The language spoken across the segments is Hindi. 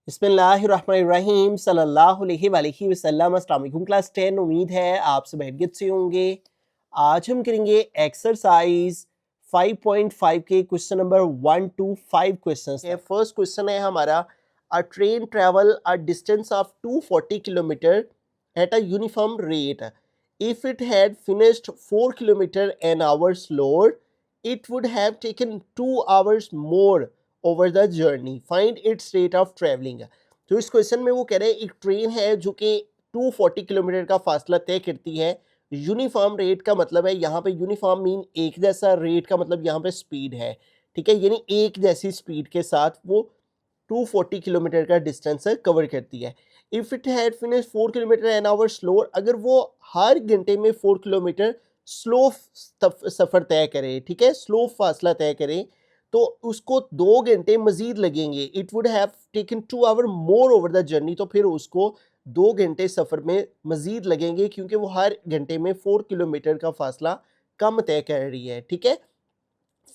बिस्मिल्लाहिर्रहमानिर्रहीम सल्लल्लाहु अलैहि वसल्लम। अस्सलाम वालेकुम क्लास 10। उम्मीद है आप सब खैरियत से होंगे। आज हम करेंगे एक्सरसाइज 5.5 के question number 1 to 5 question. First question है हमारा, अ train travel a distance of 240 kilometre at a uniform rate. If it had finished 4 kilometre an hour slower, it would have taken 2 hours more over the journey. Find its rate of traveling. तो इस क्वेश्चन में वो कह रहे हैं एक ट्रेन है जो कि 240 किलोमीटर का फासला तय करती है। यूनिफॉर्म रेट का मतलब है यहाँ पे यूनिफॉर्म मीन एक जैसा, रेट का मतलब यहाँ पे स्पीड है, ठीक है, यानी एक जैसी स्पीड के साथ वो 240 किलोमीटर का डिस्टेंस कवर करती है। If it had finish 4 kilometre an hour slower, अगर वो हर घंटे में 4 किलोमीटर स्लो सफ़र तय करे, ठीक है, स्लो फासला तय करे, तो उसको 2 घंटे मज़ीद लगेंगे। It would have taken 2 hour more over the journey, तो फिर उसको 2 घंटे सफ़र में मज़ीद लगेंगे क्योंकि वो हर घंटे में 4 किलोमीटर का फासला कम तय कर रही है, ठीक है।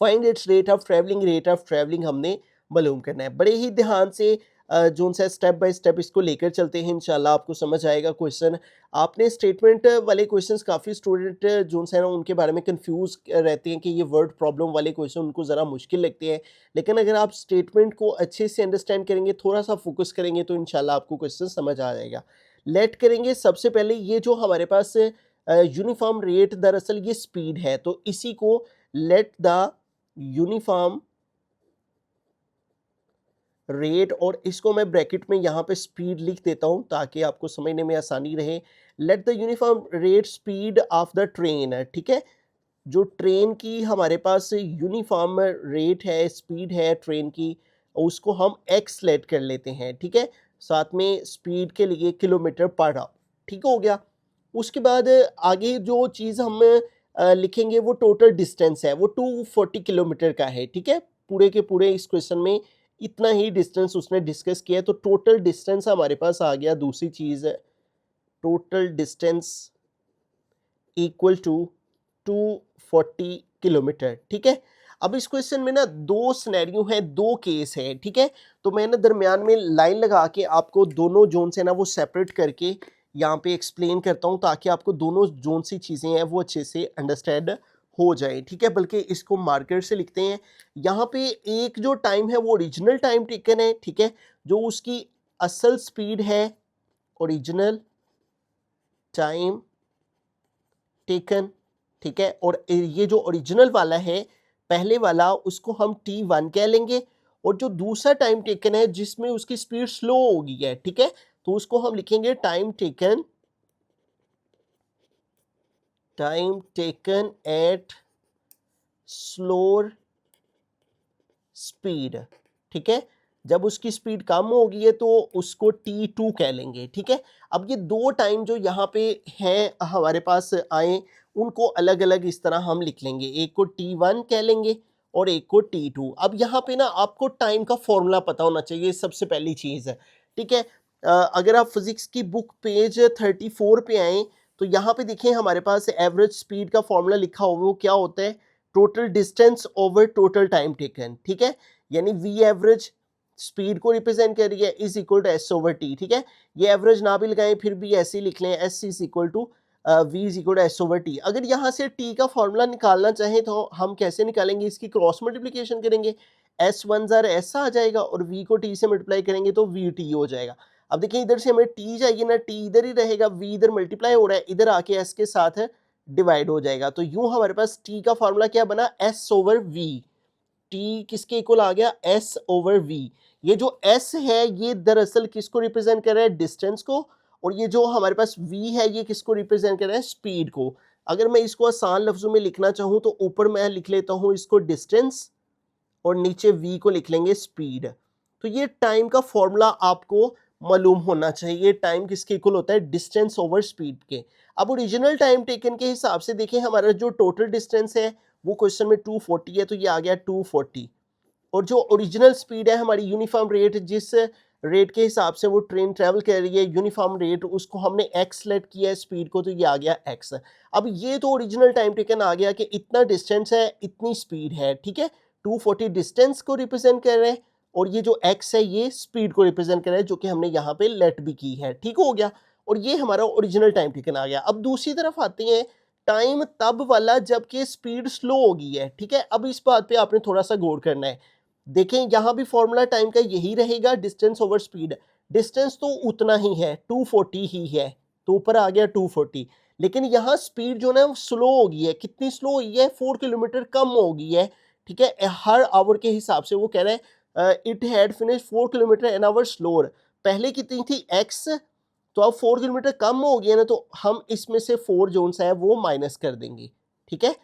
Find its rate of travelling हमने मालूम करना है। बड़े ही ध्यान से जो सा स्टेप बाय स्टेप इसको लेकर चलते हैं, इंशाल्लाह आपको समझ आएगा क्वेश्चन। आपने स्टेटमेंट वाले क्वेश्चंस, काफ़ी स्टूडेंट जो है ना उनके बारे में कंफ्यूज रहते हैं कि ये वर्ड प्रॉब्लम वाले क्वेश्चन उनको ज़रा मुश्किल लगते हैं, लेकिन अगर आप स्टेटमेंट को अच्छे से अंडरस्टैंड करेंगे, थोड़ा सा फोकस करेंगे, तो इंशाल्लाह आपको क्वेश्चन समझ आ जाएगा। लेट करेंगे सबसे पहले, ये जो हमारे पास यूनिफॉर्म रेट, दरअसल ये स्पीड है, तो इसी को लेट द यूनिफॉर्म रेट, और इसको मैं ब्रैकेट में यहाँ पे स्पीड लिख देता हूँ ताकि आपको समझने में आसानी रहे। Let the uniform rate speed of the train, ठीक है, जो ट्रेन की हमारे पास यूनिफॉर्म रेट है, स्पीड है ट्रेन की, उसको हम एक्स लेट कर लेते हैं, ठीक है, साथ में स्पीड के लिए किलोमीटर पर आवर, ठीक हो गया। उसके बाद आगे जो चीज़ हम लिखेंगे वो टोटल डिस्टेंस है, वो 240 किलोमीटर का है, ठीक है, पूरे के पूरे इस क्वेश्चन में इतना ही डिस्टेंस उसने डिस्कस किया, तो टोटल डिस्टेंस हमारे पास आ गया। दूसरी चीज़ है total distance equal to 240 kilometre, ठीक है। अब इस क्वेश्चन में ना दो सिनेरियो हैं, दो केस हैं, ठीक है, तो मैं ना दरमियान में लाइन लगा के आपको दोनों जोन से ना वो सेपरेट करके यहाँ पे एक्सप्लेन करता हूँ ताकि आपको दोनों जोन सी चीज़ें हैं वो अच्छे से अंडरस्टैंड हो जाए, ठीक है। बल्कि इसको मार्कर से लिखते हैं। यहाँ पे एक जो टाइम है वो ओरिजिनल टाइम टेकन है, ठीक है, जो उसकी असल स्पीड है, ओरिजिनल टाइम टेकन, ठीक है, और ये जो ओरिजिनल वाला है पहले वाला, उसको हम T1 कह लेंगे, और जो दूसरा टाइम टेकन है जिसमें उसकी स्पीड स्लो हो गई है, ठीक है, तो उसको हम लिखेंगे time taken at slower speed, ठीक है, जब उसकी स्पीड कम होगी है तो उसको T2 कह लेंगे, ठीक है। अब ये दो टाइम जो यहाँ पे हैं हमारे पास आए, उनको अलग अलग इस तरह हम लिख लेंगे, एक को T1 कह लेंगे और एक को T2। अब यहाँ पे ना आपको टाइम का फॉर्मूला पता होना चाहिए, सबसे पहली चीज़ है, ठीक है। अगर आप फिजिक्स की बुक पेज 34 पे आएँ तो यहाँ पे देखें हमारे पास एवरेज स्पीड का फॉर्मूला लिखा हुआ, वो क्या होता है, total distance over total time taken, ठीक है, यानी वी एवरेज स्पीड को रिप्रेजेंट कर रही है is equal to s over t, ठीक है। ये एवरेज ना भी लगाएं फिर भी ऐसे ही लिख लें, s is equal to v is equal to s over t. अगर यहाँ से टी का फॉर्मूला निकालना चाहें तो हम कैसे निकालेंगे, इसकी क्रॉस मल्टीप्लिकेशन करेंगे, एस वन ज़ार ऐसा आ जाएगा और वी को टी से मल्टीप्लाई करेंगे तो वी टी हो जाएगा। अब देखिए इधर से हमें टी चाहिए ना, टी इधर ही रहेगा, वी इधर मल्टीप्लाई हो रहा है, इधर आके एस के साथ डिवाइड हो जाएगा, तो यूं हमारे पास टी का फॉर्मूला क्या बना, एस ओवर वी। टी किसके इक्वल आ गया, एस ओवर वी। ये जो एस है ये दरअसल किसको रिप्रेजेंट कर रहा है, डिस्टेंस को, और ये जो हमारे पास वी है ये किसको रिप्रेजेंट कर रहा है, स्पीड को। अगर मैं इसको आसान लफ्जों में लिखना चाहूँ तो ऊपर मैं लिख लेता हूँ इसको डिस्टेंस और नीचे वी को लिख लेंगे स्पीड। तो ये टाइम का फॉर्मूला आपको मालूम होना चाहिए, टाइम किसके इक्वल होता है, डिस्टेंस ओवर स्पीड के। अब ओरिजिनल टाइम टेकन के हिसाब से देखें हमारा जो टोटल डिस्टेंस है वो क्वेश्चन में 240 है, तो ये आ गया 240, और जो ओरिजिनल स्पीड है हमारी यूनिफॉर्म रेट, जिस रेट के हिसाब से वो ट्रेन ट्रेवल कर रही है, यूनिफॉर्म रेट, उसको हमने एक्स लेट किया है स्पीड को, तो ये आ गया एक्स। अब ये तो ओरिजिनल टाइम टेकन आ गया कि इतना डिस्टेंस है, इतनी स्पीड है, ठीक है, 240 डिस्टेंस को रिप्रेजेंट कर रहे हैं और ये जो x है ये स्पीड को रिप्रेजेंट कर रहा है जो कि हमने यहाँ पे लेट भी की है, ठीक हो गया। और ये हमारा ओरिजिनल टाइम टेकन आ गया। अब दूसरी तरफ आते हैं टाइम तब वाला जबकि स्पीड स्लो हो गई है, ठीक है। अब इस बात पे आपने थोड़ा सा गौर करना है। देखें यहाँ भी फॉर्मूला टाइम का यही रहेगा, डिस्टेंस ओवर स्पीड। डिस्टेंस तो उतना ही है, 240 ही है, तो ऊपर आ गया 240। लेकिन यहाँ स्पीड जो ना स्लो हो गई है। कितनी स्लो हुई है? 4 किलोमीटर कम हो गई है, ठीक है। हर आवर के हिसाब से वो कह रहा है it had finish 4 kilometre an hour slower. पहले कितनी थी? x, तो अब 4 किलोमीटर कम हो गया ना, तो हम इसमें से 4 जोन सा है वो माइनस कर देंगे, ठीक है।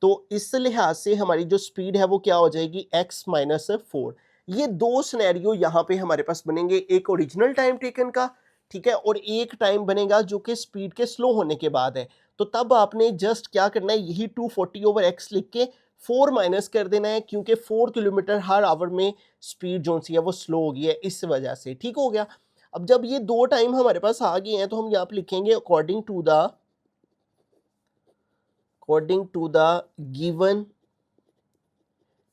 तो इस लिहाज से हमारी जो स्पीड है वो क्या हो जाएगी? x minus 4। ये दो सिनेरियो यहाँ पे हमारे पास बनेंगे, एक ओरिजिनल टाइम टेकन का, ठीक है, और एक टाइम बनेगा जो कि स्पीड के स्लो होने के बाद है। तो तब आपने जस्ट क्या करना है, यही 240 ओवर x लिख के 4 माइनस कर देना है, क्योंकि 4 किलोमीटर हर आवर में स्पीड जो सी है वो स्लो हो गई है इस वजह से, ठीक हो गया। अब जब ये दो टाइम हमारे पास आ गए हैं तो हम यहाँ पे लिखेंगे according to the given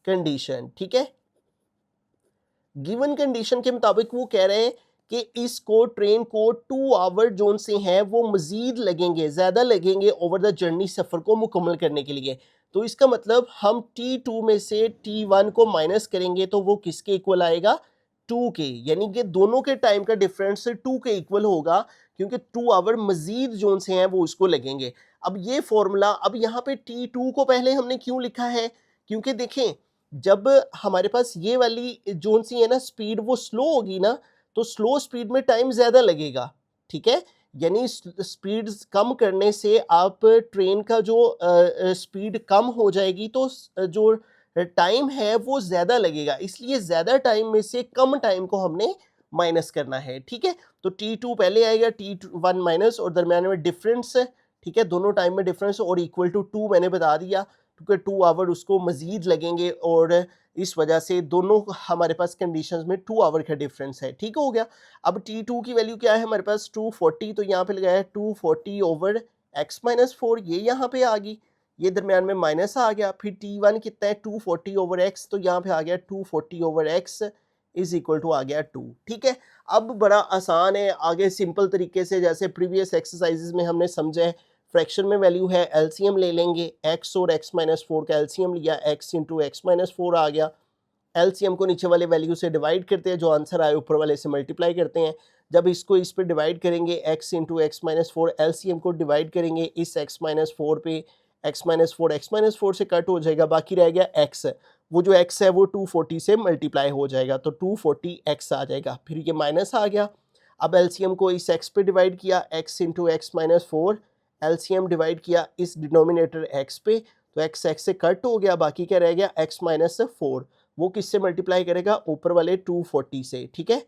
condition, ठीक है। गिवन कंडीशन के मुताबिक वो कह रहे हैं कि इसको ट्रेन को 2 आवर जोन से हैं वो मजीद लगेंगे, ज़्यादा लगेंगे ओवर द जर्नी, सफ़र को मुकम्मल करने के लिए। तो इसका मतलब हम T2 में से T1 को माइनस करेंगे तो वो किसके इक्वल आएगा? 2 के, यानी कि दोनों के टाइम का डिफरेंस 2 के इक्वल होगा, क्योंकि 2 आवर मजीद जोन से हैं वो उसको लगेंगे। अब ये फॉर्मूला, अब यहाँ पे T2 को पहले हमने क्यों लिखा है? क्योंकि देखें जब हमारे पास ये वाली जोन सी है ना स्पीड, वो स्लो होगी ना, तो स्लो स्पीड में टाइम ज़्यादा लगेगा, ठीक है। यानी स्पीड कम करने से आप ट्रेन का जो स्पीड कम हो जाएगी, तो जो टाइम है वो ज़्यादा लगेगा, इसलिए ज़्यादा टाइम में से कम टाइम को हमने माइनस करना है, ठीक है। तो T2 पहले आएगा, T1 माइनस, और दरम्यान में डिफरेंस, ठीक है, दोनों टाइम में डिफरेंस, और इक्वल टू 2 मैंने बता दिया, क्योंकि 2 आवर उसको मजीद लगेंगे, और इस वजह से दोनों हमारे पास कंडीशंस में 2 आवर का डिफरेंस है, ठीक हो गया। अब T2 की वैल्यू क्या है हमारे पास? 240, तो यहाँ पे लगाया है 240 ओवर x माइनस 4, ये यहाँ पे आ गई, ये दरमियान में माइनस आ गया। फिर T1 कितना है? 240 ओवर x, तो यहाँ पे आ गया 240 over x is equal to आ गया 2, ठीक है। अब बड़ा आसान है, आगे सिंपल तरीके से जैसे प्रीवियस एक्सरसाइजेज में हमने समझा है, फ्रैक्शन में वैल्यू है, एलसीएम ले लेंगे, x और x माइनस 4 का एलसीएम लिया, x इंटू एक्स माइनस 4 आ गया। एलसीएम को नीचे वाले वैल्यू से डिवाइड करते हैं, जो आंसर आए ऊपर वाले से मल्टीप्लाई करते हैं। जब इसको इस पे डिवाइड करेंगे, x into x minus 4, LCM को डिवाइड करेंगे इस x माइनस 4 पे, x माइनस 4 से कट हो जाएगा, बाकी रह गया x। वो जो x है वो 240 से मल्टीप्लाई हो जाएगा, तो 240x आ जाएगा। फिर ये माइनस आ गया, अब एलसीएम को इस x पे डिवाइड किया, x into x minus 4, LCM divide किया इस डिनोमिनेटर x पे, तो x से कट हो गया, बाकी क्या रह गया? x minus 4। वो किससे मल्टीप्लाई करेगा? ऊपर वाले 240 से, ठीक है,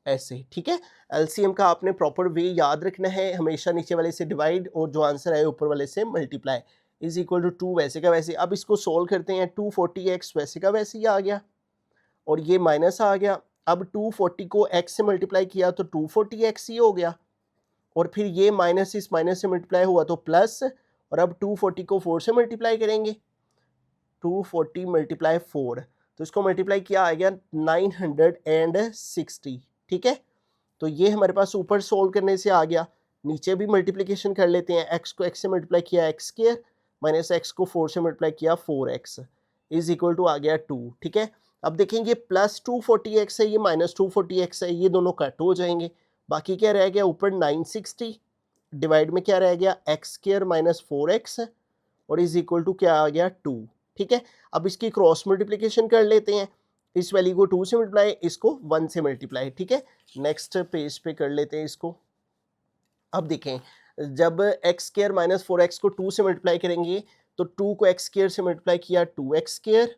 ऐसे, ठीक है। एलसीएम का आपने प्रॉपर वे याद रखना है, हमेशा नीचे वाले से डिवाइड और जो आंसर आए ऊपर वाले से मल्टीप्लाई, इज इक्वल टू 2 वैसे का वैसे। अब इसको सोल्व करते हैं, 240x वैसे का वैसे ही आ गया, और ये माइनस आ गया। अब 240 को x से मल्टीप्लाई किया तो 240x ही हो गया, और फिर ये माइनस इस माइनस से मल्टीप्लाई हुआ तो प्लस, और अब 240 को 4 से मल्टीप्लाई करेंगे, 240 मल्टीप्लाई 4, तो इसको मल्टीप्लाई किया आ गया 960, ठीक है। तो ये हमारे पास ऊपर सोल्व करने से आ गया, नीचे भी मल्टीप्लिकेशन कर लेते हैं, x को x से मल्टीप्लाई किया x स्क्वायर, माइनस x को 4 से मल्टीप्लाई किया 4x इज इक्वल टू आ गया 2, ठीक है। अब देखेंगे प्लस 240x है, ये माइनस 240x है, ये दोनों कट हो जाएंगे, बाकी क्या रह गया? ऊपर 960 डिवाइड में क्या रह गया? x स्क्वायर माइनस 4x, और इज इक्वल टू क्या आ गया? 2, ठीक है। अब इसकी क्रॉस मल्टीप्लिकेशन कर लेते हैं, इस वैल्यू को 2 से मल्टीप्लाई, इसको 1 से मल्टीप्लाई, ठीक है। नेक्स्ट पेज पे कर लेते हैं इसको। अब देखें, जब एक्स स्क्वायर माइनस 4x को 2 से मल्टीप्लाई करेंगे, तो 2 को x स्क्वायर से मल्टीप्लाई किया 2x स्क्वायर,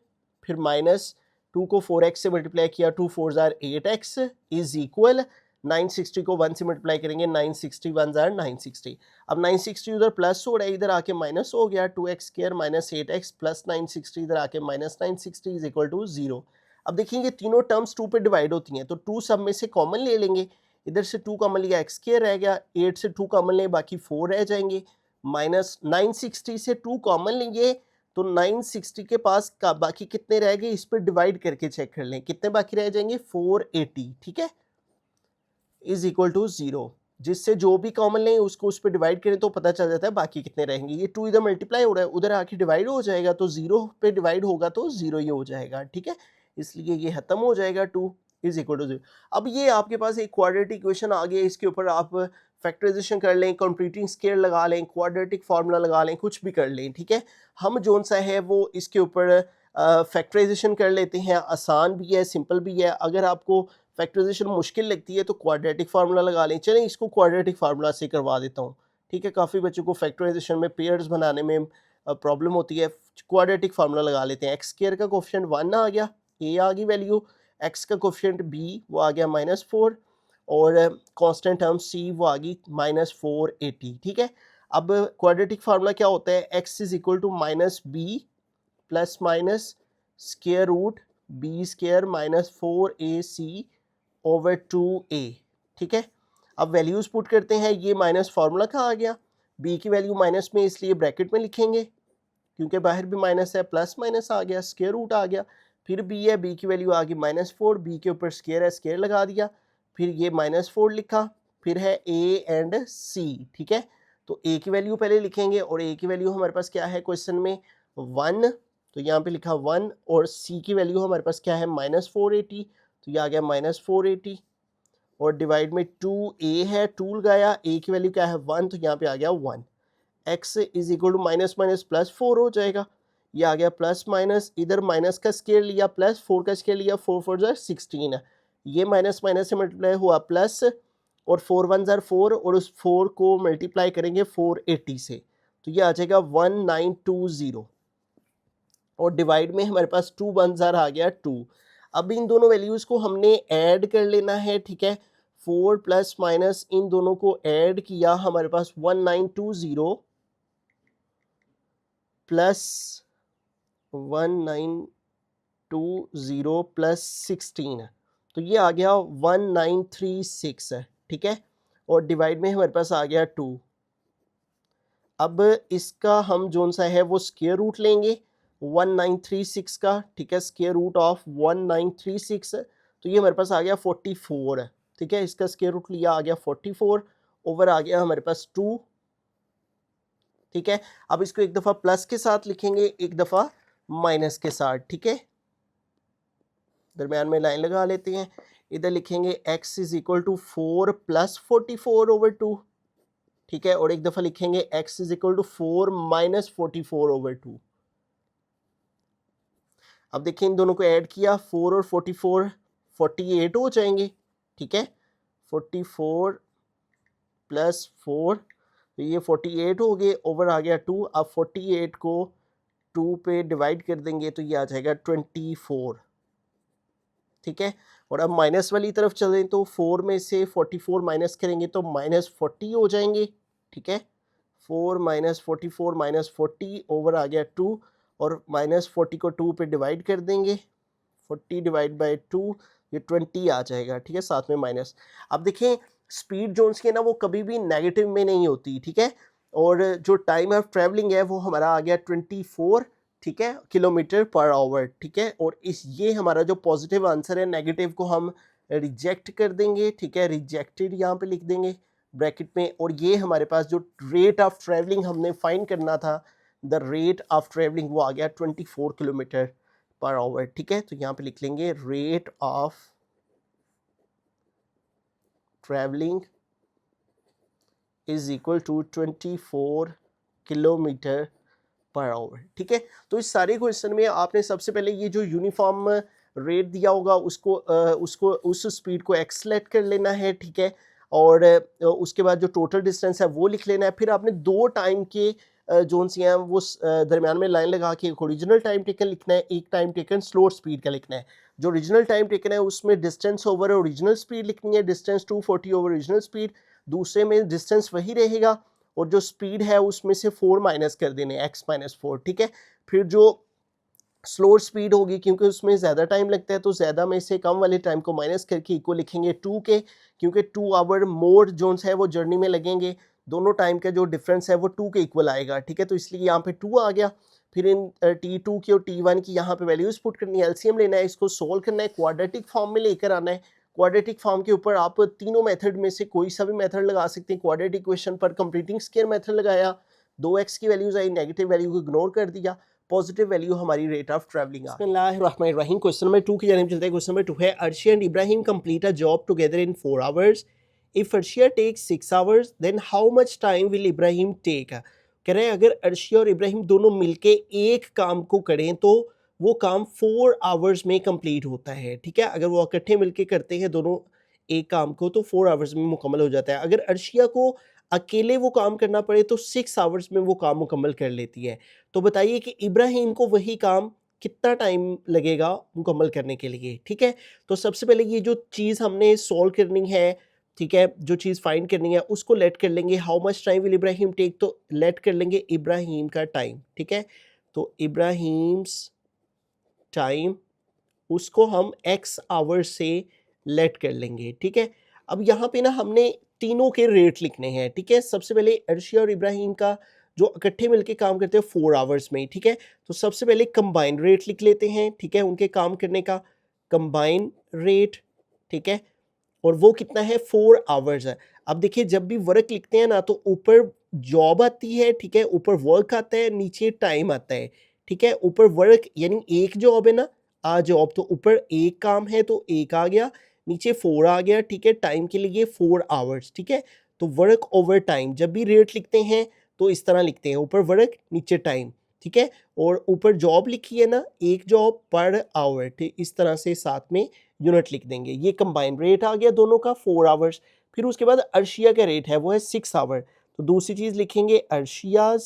फिर माइनस 2 को 4x से मल्टीप्लाई किया 2 4 जार 8x इज इक्वल 960 को 1 से मल्टीप्लाई करेंगे, 960 1 जार 960। अब 960 उधर प्लस हो रहा है, इधर आके माइनस हो गया, 2x square minus 8x plus 960 इधर आके माइनस 960 इज इक्वल टू 0। अब देखेंगे तीनों टर्म्स 2 पे डिवाइड होती हैं, तो 2 सब में से कॉमन ले लेंगे, इधर से 2 कॉमन लिया, x स्क्वायर रह गया, 8 से 2 कॉमन ले, बाकी 4 रह जाएंगे, माइनस 960 से 2 कॉमन लेंगे तो 960 के पास का बाकी कितने रह गए, इस पर डिवाइड करके चेक कर लें कितने बाकी रह जाएंगे, 480, ठीक है, इज इक्वल टू 0, जिससे जो भी कॉमन लें उसको उस पर डिवाइड करें तो पता चल जाता है बाकी कितने रहेंगे। ये 2 इधर मल्टीप्लाई हो रहा है, उधर आके डिवाइड हो जाएगा, तो 0 पे डिवाइड होगा तो 0 ही हो जाएगा, ठीक है, इसलिए ये खत्म हो जाएगा, 2 इज इक्वल टू 0। अब ये आपके पास एक क्वाड्रेटिक इक्वेशन आ गई है, इसके ऊपर आप फैक्टराइजेशन कर लें, कंप्लीटिंग स्केयर लगा लें, क्वाड्रेटिक फार्मूला लगा लें, कुछ भी कर लें, ठीक है। हम जोन सा है वो इसके ऊपर फैक्टराइजेशन कर लेते हैं, आसान भी है, सिंपल भी है। अगर आपको फैक्टराइजेशन मुश्किल लगती है तो क्वाड्रेटिक फार्मूला लगा लें। चलें इसको क्वाड्रेटिक फार्मूला से करवा देता हूँ, ठीक है। काफ़ी बच्चों को फैक्टराइजेशन में पेयर्स बनाने में प्रॉब्लम होती है। क्वाड्रेटिक फार्मूला लगा लेते हैं। एक्स स्क्वायर का कोफिशिएंट 1 आ गया, ए आ गई वैल्यू, एक्स का कोफिशिएंट बी वो आ गया -4, और कांस्टेंट टर्म सी वो आ गई -480, ठीक है। अब क्वाड्रेटिक फार्मूला क्या होता है, x is equal to -b plus minus square root b square -4ac over 2a, ठीक है। अब वैल्यूज पुट करते हैं, ये माइनस फार्मूला का आ गया, b की वैल्यू माइनस में इसलिए ब्रैकेट में लिखेंगे क्योंकि बाहर भी माइनस है, प्लस माइनस आ गया, स्क्वायर रूट आ गया, फिर b है, b की वैल्यू आ गई -4, b के ऊपर स्क्वायर है, स्क्वायर लगा दिया, फिर ये -4 लिखा, फिर है a एंड c, ठीक है। तो a की वैल्यू पहले लिखेंगे, और a की वैल्यू हमारे पास क्या है क्वेश्चन में 1, तो यहाँ पे लिखा 1, और c की वैल्यू हमारे पास क्या है -480, तो ये आ गया -480, और डिवाइड में 2a है, 2 लगाया, a की वैल्यू क्या है 1, तो यहाँ पे आ गया 1, x is equal to minus minus plus 4 हो जाएगा, ये आ गया प्लस माइनस, इधर माइनस का स्केयर लिया, प्लस 4 का स्केयर लिया, 4 4 जार 16 है, ये माइनस माइनस से मल्टीप्लाई हुआ प्लस, और 4 1 जार 4, और उस 4 को मल्टीप्लाई करेंगे 480 से, तो ये आ जाएगा 1920, और डिवाइड में हमारे पास 2 1 जार आ गया 2। अब इन दोनों वैल्यूज़ को हमने ऐड कर लेना है, ठीक है। 4 प्लस माइनस इन दोनों को ऐड किया, हमारे पास 1920 प्लस 1920 प्लस 16, तो ये आ गया 1936 है, ठीक है, और डिवाइड में हमारे पास आ गया 2। अब इसका हम जोन सा है वो स्क्वायर रूट लेंगे 1936 का, ठीक है, स्क्वायर रूट ऑफ 1936, तो ये हमारे पास आ गया 44 है, ठीक है, इसका स्क्वायर रूट लिया आ गया 44, ओवर आ गया हमारे पास 2, ठीक है। अब इसको एक दफ़ा प्लस के साथ लिखेंगे, एक दफ़ा माइनस के साथ, ठीक है, दरमियान में लाइन लगा लेते हैं, इधर लिखेंगे x is equal to 4 plus 44 over 2, ठीक है, और एक दफ़ा लिखेंगे x is equal to 4 minus 44 over 2। अब देखिए इन दोनों को ऐड किया, 4 और 44 48 हो जाएंगे, ठीक है, 44 प्लस 4, तो ये 48 हो गए, ओवर आ गया 2। अब 48 को 2 पे डिवाइड कर देंगे तो ये आ जाएगा 24, ठीक है। और अब माइनस वाली तरफ चलें तो 4 में से 44 माइनस करेंगे तो -40 हो जाएंगे, ठीक है, 4 माइनस 44 माइनस 40 ओवर आ गया 2, और -40 को 2 पे डिवाइड कर देंगे, 40 डिवाइड बाय 2, ये 20 आ जाएगा, ठीक है, साथ में माइनस। अब देखें स्पीड जोन्स की ना वो कभी भी नेगेटिव में नहीं होती, ठीक है, और जो टाइम ऑफ ट्रैवलिंग है वो हमारा आ गया 24, ठीक है, किलोमीटर पर आवर, ठीक है, और इस ये हमारा जो पॉजिटिव आंसर है, नेगेटिव को हम रिजेक्ट कर देंगे, ठीक है, रिजेक्टेड यहाँ पे लिख देंगे ब्रैकेट में, और ये हमारे पास जो रेट ऑफ ट्रैवलिंग हमने फाइंड करना था, द रेट ऑफ ट्रैवलिंग वो आ गया 24 किलोमीटर पर आवर, ठीक है, तो यहाँ पे लिख लेंगे rate of travelling is equal to 24 kilometre per hour, ठीक है। तो इस सारे क्वेश्चन में आपने सबसे पहले ये जो यूनिफॉर्म रेट दिया होगा उसको उस स्पीड को एक्सलेट कर लेना है, ठीक है, और उसके बाद जो टोटल डिस्टेंस है वो लिख लेना है। फिर आपने 2 टाइम के जोन सी हैं वो दरमियान में लाइन लगा के एक ओरिजिनल टाइम टेकन लिखना है, एक टाइम टेकन स्लो स्पीड का लिखना है। जो ओरिजिनल टाइम टेकन है उसमें डिस्टेंस ओवर ओरिजिनल स्पीड लिखनी है, डिस्टेंस 240 ओवर ओरिजिनल स्पीड, दूसरे में डिस्टेंस वही रहेगा, और जो स्पीड है उसमें से 4 माइनस कर देने, x -4, ठीक है। फिर जो स्लो स्पीड होगी क्योंकि उसमें ज़्यादा टाइम लगता है तो ज़्यादा में से कम वाले टाइम को माइनस करके इक्वल लिखेंगे 2 के, क्योंकि 2 आवर मोर जोन्स है वो जर्नी में लगेंगे, दोनों टाइम का जो डिफरेंस है वो 2 के इक्वल आएगा, ठीक है, तो इसलिए यहाँ पे 2 आ गया। फिर इन T2 की और T1 की यहाँ पे वैल्यूज़ पुट करनी है, एलसीएम लेना है, इसको सोल्व करना है, क्वाड्रेटिक फॉर्म में लेकर आना है। क्वाड्रेटिक फॉर्म के ऊपर आप तीनों मेथड में से कोई सा भी मेथड लगा सकते हैं। क्वाड्रेटिक इक्वेशन पर कंप्लीटिंग स्क्वायर मेथड लगाया, 2x की वैल्यूज़ आई, नेगेटिव वैल्यू को इग्नोर कर दिया, पॉजिटिव वैल्यू हमारी रेट ऑफ ट्रैवलिंग। बिस्मिल्लाहिर्रहमानिर्रहीम। क्वेश्चन नंबर 2 की जानिब चलते हैं। क्वेश्चन नंबर 2 है, Arshiya and Ibrahim complete a job together in 4 hours. If Arshiya takes 6 hours then how much time will Ibrahim take. कह रहे हैं अगर अर्शिया और इब्राहिम दोनों मिलके एक काम को करें तो वो काम 4 आवर्स में कंप्लीट होता है। ठीक है, अगर वो इकट्ठे मिलके करते हैं दोनों एक काम को तो 4 आवर्स में मुकम्मल हो जाता है। अगर अर्शिया को अकेले वो काम करना पड़े तो 6 आवर्स में वो काम मुकम्मल कर लेती है। तो बताइए कि इब्राहिम को वही काम कितना टाइम लगेगा मुकम्मल करने के लिए। ठीक है, तो सबसे पहले ये जो चीज़ हमने सॉल्व करनी है, ठीक है, जो चीज़ फाइंड करनी है उसको लेट कर लेंगे how much time will Ibrahim take, तो लेट कर लेंगे इब्राहिम का टाइम। ठीक है, तो इब्राहिम्स टाइम उसको हम x आवर्स से लेट कर लेंगे। ठीक है, अब यहाँ पे ना हमने तीनों के रेट लिखने हैं। ठीक है, सबसे पहले अर्शिया और इब्राहिम का जो इकट्ठे मिलके काम करते हैं 4 आवर्स में। ठीक है, तो सबसे पहले कंबाइन रेट लिख लेते हैं। ठीक है, उनके काम करने का कंबाइन रेट। ठीक है, और वो कितना है 4 आवर्स है। अब देखिए जब भी वर्क लिखते हैं ना तो ऊपर जॉब आती है, ठीक है, ऊपर वर्क आता है, नीचे टाइम आता है। ठीक है, ऊपर वर्क यानी एक जॉब है ना, आ जॉब, तो ऊपर एक काम है तो एक आ गया, नीचे 4 आ गया। ठीक है, टाइम के लिए 4 आवर्स। ठीक है, तो वर्क ओवर टाइम जब भी रेट लिखते हैं तो इस तरह लिखते हैं, ऊपर वर्क नीचे टाइम। ठीक है, और ऊपर जॉब लिखी है ना, एक जॉब पर आवर, ठीक, इस तरह से साथ में यूनिट लिख देंगे। ये कंबाइन रेट आ गया दोनों का 4 आवर्स। फिर उसके बाद अर्शिया का रेट है वो है 6 आवर, तो दूसरी चीज़ लिखेंगे अर्शियाज,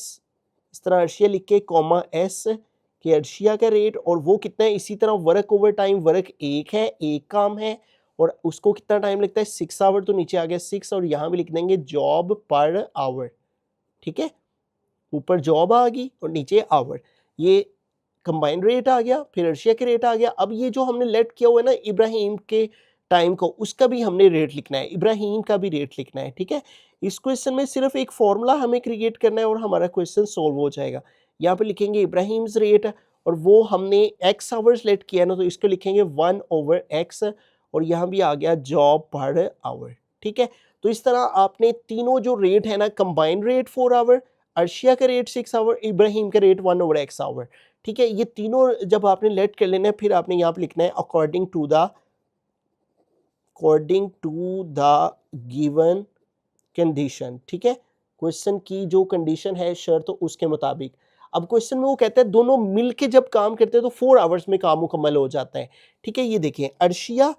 इस तरह अर्शिया लिख के कॉमा एस कि अर्शिया का रेट, और वो कितना है, इसी तरह वर्क ओवर टाइम, वर्क एक है, एक काम है और उसको कितना टाइम लगता है 6 आवर, तो नीचे आ गया 6 और यहाँ भी लिख देंगे जॉब पर आवर। ठीक है, ऊपर जॉब आ गई और नीचे आवर, ये कंबाइन रेट आ गया, फिर अर्शिया के रेट आ गया। अब ये जो हमने लेट किया हुआ है ना इब्राहिम के टाइम को, उसका भी हमने रेट लिखना है, इब्राहिम का भी रेट लिखना है। ठीक है, इस क्वेश्चन में सिर्फ एक फॉर्मूला हमें क्रिएट करना है और हमारा क्वेश्चन सॉल्व हो जाएगा। यहाँ पे लिखेंगे इब्राहिम्स रेट, और वो हमने एक्स आवर्स लेट किया ना तो इसको लिखेंगे 1/x, और यहाँ भी आ गया जॉब पर आवर। ठीक है, तो इस तरह आपने तीनों जो रेट है ना, कंबाइंड रेट 4 आवर, अर्शिया का रेट 6 आवर, इब्राहिम का रेट 1/x आवर। ठीक है, ये तीनों जब आपने लेट कर लेना है फिर आपने यहाँ पे लिखना है according to the given condition. ठीक है, क्वेश्चन की जो कंडीशन है शर्त तो उसके मुताबिक। अब क्वेश्चन में वो कहता है दोनों मिलके जब काम करते हैं तो 4 आवर्स में काम मुकम्मल हो जाता है। ठीक है, ये देखिए अर्शिया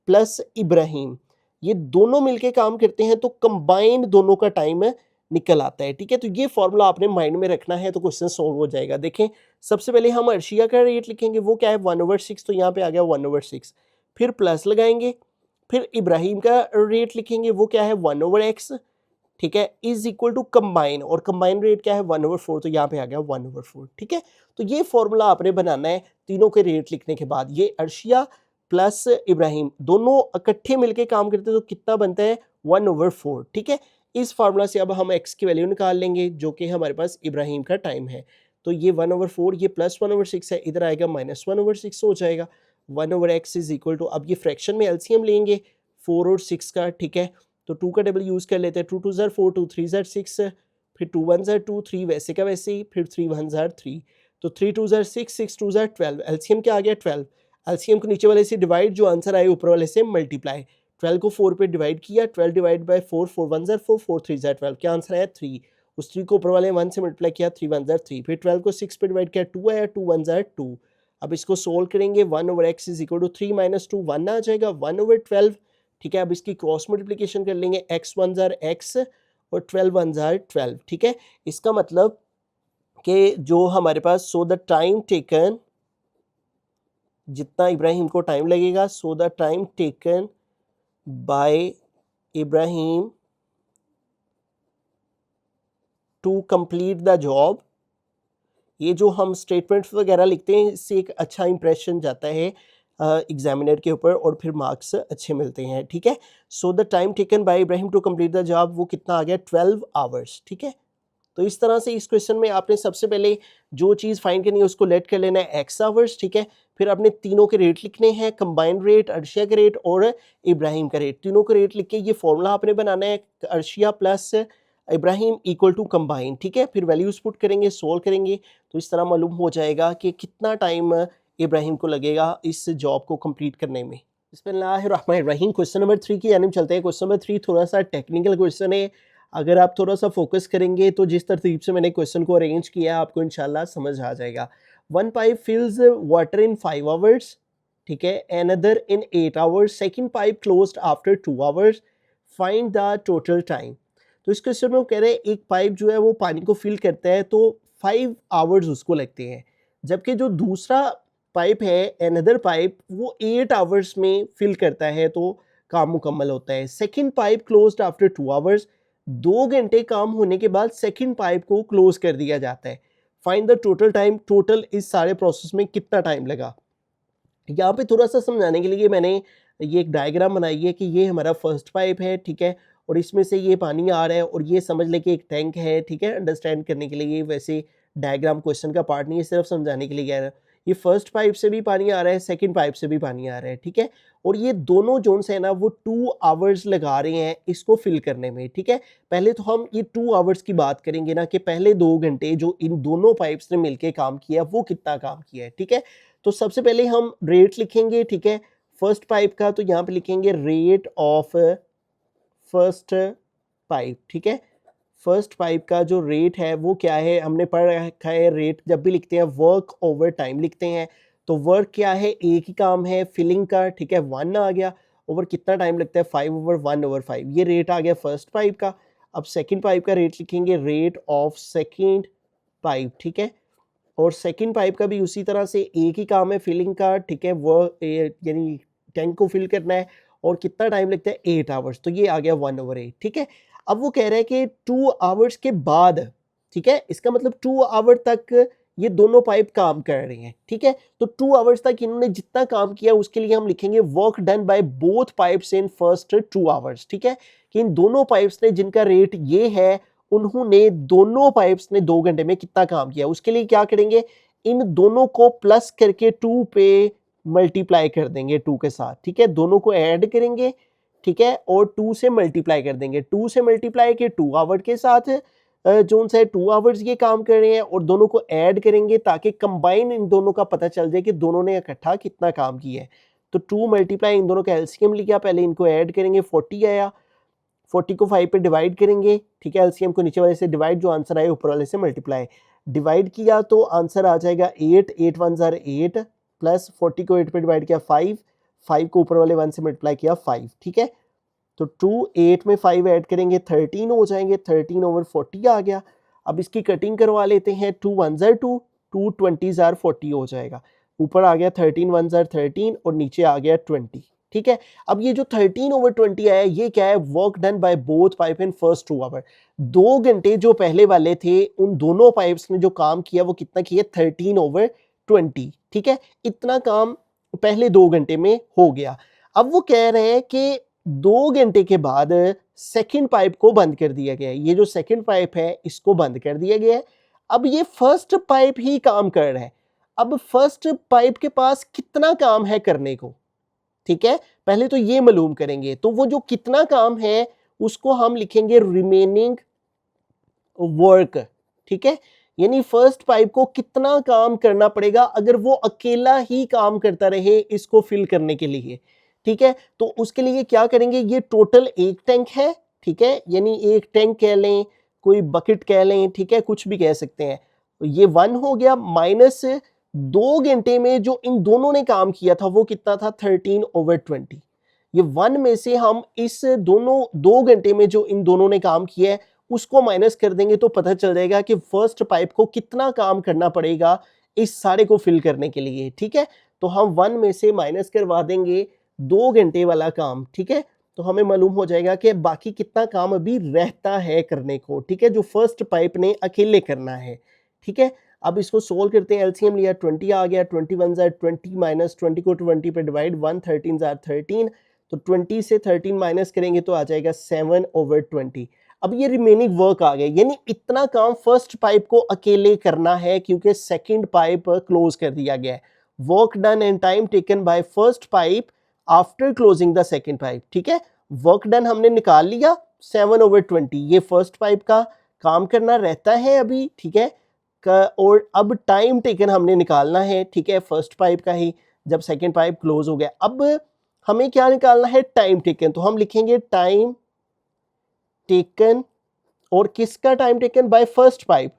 प्लस इब्राहिम ये दोनों मिलके काम करते हैं तो कंबाइंड दोनों का टाइम निकल आता है। ठीक है, तो ये फॉर्मूला आपने माइंड में रखना है तो क्वेश्चन सॉल्व हो जाएगा। देखें सबसे पहले हम अर्शिया का रेट लिखेंगे, वो क्या है 1/6, तो यहाँ पे आ गया 1/6, फिर प्लस लगाएंगे, फिर इब्राहिम का रेट लिखेंगे, वो क्या है 1/x। ठीक है, इज इक्वल टू कंबाइन, और कंबाइन रेट क्या है 1/4, तो यहाँ पे आ गया 1/4। ठीक है, तो ये फॉर्मूला आपने बनाना है तीनों के रेट लिखने के बाद। ये अर्शिया प्लस इब्राहिम दोनों इकट्ठे मिलके काम करते हैं तो कितना बनता है 1/4। ठीक है, इस फार्मूला से अब हम x की वैल्यू निकाल लेंगे जो कि हमारे पास इब्राहिम का टाइम है। तो ये 1/4, ये प्लस 1/6 है, इधर आएगा -1/6 हो जाएगा। 1/x इज इक्वल टू, अब ये फ्रैक्शन में एलसीएम लेंगे 4 और 6 का। ठीक है, तो 2 का टेबल यूज़ कर लेते हैं, 2 2 ज़र 4, 2 3 ज़र 6, फिर 2 1 ज़र 2, 3 वैसे का वैसे ही, फिर 3 1 ज़र 3, तो 3 2 ज़र 6, 6 2 ज़र 12, एलसीएम क्या आ गया 12। एलसीएम को नीचे वाले से डिवाइड, जो आंसर आए ऊपर वाले से मल्टीप्लाई। 12 को 4 पे डिवाइड किया, 12 डिवाइड बाय 4, 4 1 ज़र 4, 4 3 ज़र 12, क्या आंसर आया 3। उस 3 को ऊपर वाले 1 से मल्टीप्लाई किया, 3 1 ज़र 3, फिर 12 को 6 पे डिवाइड किया, 2 आया, 2 1 ज़र 2। अब इसको सोल्व करेंगे, 1/x इज इक्वल टू 3 - 2 1 आ जाएगा 1/12। ठीक है, अब इसकी क्रॉस मल्टीप्लिकेशन कर लेंगे, x 1 ज़र x और 12 1 ज़र 12। ठीक है, इसका मतलब कि जो हमारे पास सो द टाइम टेकन, जितना इब्राहिम को टाइम लगेगा, so the time taken by Ibrahim to complete the job, ये जो हम स्टेटमेंट्स वगैरह लिखते हैं इससे एक अच्छा इंप्रेशन जाता है एग्जामिनर के ऊपर और फिर मार्क्स अच्छे मिलते हैं। ठीक है, so the time taken by Ibrahim to complete the job, वो कितना आ गया 12 आवर्स। ठीक है, तो इस तरह से इस क्वेश्चन में आपने सबसे पहले जो चीज़ फाइंड करनी है उसको लेट कर लेना है एक्स आवर्स, ठीक है। फिर आपने तीनों के रेट लिखने हैं, कंबाइंड रेट, अर्शिया का रेट और इब्राहिम का रेट। तीनों का रेट लिख के ये फॉर्मूला आपने बनाना है, Arshiya plus Ibrahim equal to combine, ठीक है। फिर वैल्यूज पुट करेंगे, सोल्व करेंगे, तो इस तरह मालूम हो जाएगा कि कितना टाइम इब्राहिम को लगेगा इस जॉब को कंप्लीट करने में। बिस्मिल्लाहिर्रहमानिर्रहीम। क्वेश्चन नंबर 3 की यानी चलते हैं। क्वेश्चन नंबर 3 थोड़ा सा टेक्निकल क्वेश्चन है। अगर आप थोड़ा सा फोकस करेंगे तो जिस तरतीब से मैंने क्वेश्चन को अरेंज किया है आपको इंशाल्लाह समझ आ जाएगा। One pipe fills water in 5 hours, ठीक है, another in 8 hours, second pipe closed after 2 hours, find the total time. तो इस क्वेश्चन में वो कह रहे हैं एक पाइप जो है वो पानी को फिल करता है तो 5 आवर्स उसको लगते हैं, जबकि जो दूसरा पाइप है अनदर पाइप वो 8 आवर्स में फिल करता है तो काम मुकम्मल होता है। Second pipe closed after 2 hours, 2 घंटे काम होने के बाद सेकंड पाइप को क्लोज कर दिया जाता है। Find the total time, total इस सारे प्रोसेस में कितना टाइम लगा। यहाँ पे थोड़ा सा समझाने के लिए मैंने ये एक डायग्राम बनाई है कि ये हमारा फर्स्ट पाइप है, ठीक है, और इसमें से ये पानी आ रहा है और ये समझ ले कि एक टैंक है, ठीक है। अंडरस्टैंड करने के लिए, ये वैसे डायग्राम क्वेश्चन का पार्ट नहीं है, सिर्फ समझाने के लिए कह रहा है। ये फर्स्ट पाइप से भी पानी आ रहा है, सेकंड पाइप से भी पानी आ रहा है, ठीक है, और ये दोनों जोन्स है ना वो 2 आवर्स लगा रहे हैं इसको फिल करने में, ठीक है। पहले तो हम ये 2 आवर्स की बात करेंगे ना कि पहले 2 घंटे जो इन दोनों पाइप्स ने मिलकर काम किया वो कितना काम किया है, ठीक है। तो सबसे पहले हम रेट लिखेंगे, ठीक है, फर्स्ट पाइप का। तो यहाँ पे लिखेंगे रेट ऑफ फर्स्ट पाइप, ठीक है। फर्स्ट पाइप का जो रेट है वो क्या है, हमने पढ़ रखा है रेट जब भी लिखते हैं वर्क ओवर टाइम लिखते हैं। तो वर्क क्या है, एक ही काम है फिलिंग का, ठीक है, 1 आ गया। ओवर कितना टाइम लगता है, 5/1/5, ये रेट आ गया फर्स्ट पाइप का। अब सेकंड पाइप का रेट लिखेंगे, रेट ऑफ सेकंड पाइप, ठीक है, और सेकंड पाइप का भी उसी तरह से एक ही काम है फिलिंग का, ठीक है, वो यानी टैंक को फिल करना है और कितना टाइम लगता है 8 आवर्स, तो ये आ गया 1/8, ठीक है। अब वो कह रहा है कि 2 आवर्स के बाद, ठीक है, इसका मतलब 2 आवर तक ये दोनों पाइप काम कर रहे हैं, ठीक है। तो 2 आवर्स तक इन्होंने जितना काम किया उसके लिए हम लिखेंगे work done by both pipes in first 2 hours, ठीक है, कि इन दोनों पाइप्स ने जिनका रेट ये है उन्होंने दोनों पाइप्स ने 2 घंटे में कितना काम किया। उसके लिए क्या करेंगे, इन दोनों को प्लस करके 2 पे मल्टीप्लाई कर देंगे 2 के साथ, ठीक है, दोनों को ऐड करेंगे, ठीक है, और 2 से मल्टीप्लाई कर देंगे। 2 से मल्टीप्लाई के 2 आवर के साथ जो है 2 आवर्स ये काम कर रहे हैं और दोनों को ऐड करेंगे ताकि कंबाइन इन दोनों का पता चल जाए कि दोनों ने इकट्ठा कितना काम किया है। तो 2 मल्टीप्लाई इन दोनों का एलसीएम लिखा, पहले इनको ऐड करेंगे, 40 आया, 40 को 5 पे डिवाइड करेंगे, ठीक है, एलसीएम को नीचे वाले से डिवाइड, जो आंसर आए ऊपर वाले से मल्टीप्लाई। डिवाइड किया तो आंसर आ जाएगा 8, 8 1 ज़ार 8, प्लस 40 को 8 पे डिवाइड किया 5, 5 को ऊपर वाले 1 से मल्टीप्लाई किया 5, ठीक है। तो 2 8 में 5 ऐड करेंगे 13 हो जाएंगे, 13/40 आ गया। अब इसकी कटिंग करवा लेते हैं, 2 1 ज़ार 2, 2 20 ज़ार 40 हो जाएगा। ऊपर आ गया 13 1 ज़ार 13 और नीचे आ गया 20, ठीक है। अब ये जो 13/20 आया ये क्या है, work done by both pipe in first 2 hour. 2 घंटे जो पहले वाले थे उन दोनों पाइप्स ने जो काम किया वो कितना किया, 13/20, ठीक है, इतना काम पहले 2 घंटे में हो गया। अब वो कह रहे हैं कि 2 घंटे के बाद सेकंड पाइप को बंद कर दिया गया है। ये जो सेकंड पाइप है इसको बंद कर दिया गया है। अब ये फर्स्ट पाइप ही काम कर रहा है। अब फर्स्ट पाइप के पास कितना काम है करने को, ठीक है, पहले तो ये मालूम करेंगे। तो वो जो कितना काम है उसको हम लिखेंगे रिमेनिंग वर्क, ठीक है, यानी फर्स्ट पाइप को कितना काम करना पड़ेगा अगर वो अकेला ही काम करता रहे इसको फिल करने के लिए, ठीक है। तो उसके लिए क्या करेंगे, ये टोटल एक टैंक है, ठीक है, यानी एक टैंक कह लें, कोई बकेट कह लें, ठीक है, कुछ भी कह सकते हैं। ये 1 हो गया, माइनस 2 घंटे में जो इन दोनों ने काम किया था वो कितना था, 13/20। ये 1 में से हम इस दोनों 2 घंटे में जो इन दोनों ने काम किया है उसको माइनस कर देंगे तो पता चल जाएगा कि फर्स्ट पाइप को कितना काम करना पड़ेगा इस सारे को फिल करने के लिए, ठीक है। तो हम 1 में से माइनस करवा देंगे 2 घंटे वाला काम, ठीक है, तो हमें मालूम हो जाएगा कि बाकी कितना काम अभी रहता है करने को, ठीक है, जो फर्स्ट पाइप ने अकेले करना है, ठीक है। अब इसको सोल्व करते हैं, एलसीएम लिया, 20 आ गया, 20 1 ज़ार 20 माइनस 20 को 20 पे डिवाइड, 1 13 ज़ार 13, तो 20 से 13 माइनस करेंगे तो आ जाएगा 7/20। अब ये रिमेनिंग वर्क आ गया, यानी इतना काम फर्स्ट पाइप को अकेले करना है क्योंकि सेकंड पाइप क्लोज कर दिया गया है। Work done and time taken by first pipe after closing the second pipe. ठीक है, वर्क डन हमने निकाल लिया 7/20, ये फर्स्ट पाइप का काम करना रहता है अभी। ठीक है, और अब टाइम टेकन हमने निकालना है, ठीक है, फर्स्ट पाइप का ही, जब सेकंड पाइप क्लोज हो गया। अब हमें क्या निकालना है, टाइम टेकन। तो हम लिखेंगे टाइम टेकन, और किसका time taken, by first pipe,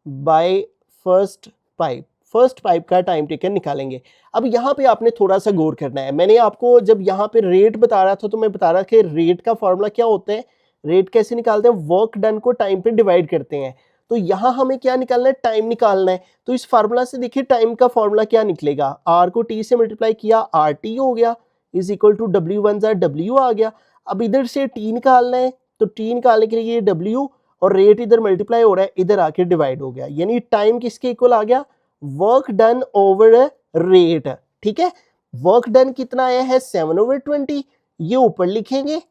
by first pipe, first pipe का टाइम टेकन निकालेंगे। अब यहाँ पे आपने थोड़ा सा गौर करना है। मैंने आपको जब यहाँ पे रेट बता रहा था तो मैं बता रहा कि रेट का फॉर्मूला क्या होता है, रेट कैसे निकालते हैं, वर्क डन को टाइम पे डिवाइड करते हैं। तो यहाँ हमें क्या निकालना है, टाइम निकालना है। तो इस फार्मूला से देखिए टाइम का फॉर्मूला क्या निकलेगा, आर को टी से मल्टीप्लाई किया, आर टी हो गया, is equal to W one जार डब्ल्यू आ गया। अब इधर से टी निकालना है, तो टी निकालने के लिए ये डब्ल्यू और रेट इधर मल्टीप्लाई हो रहा है, इधर आके डिवाइड हो गया, यानी टाइम किसके इक्वल आ गया, वर्क डन ओवर रेट। ठीक है, वर्क डन कितना आया है 7/20, ये ऊपर लिखेंगे,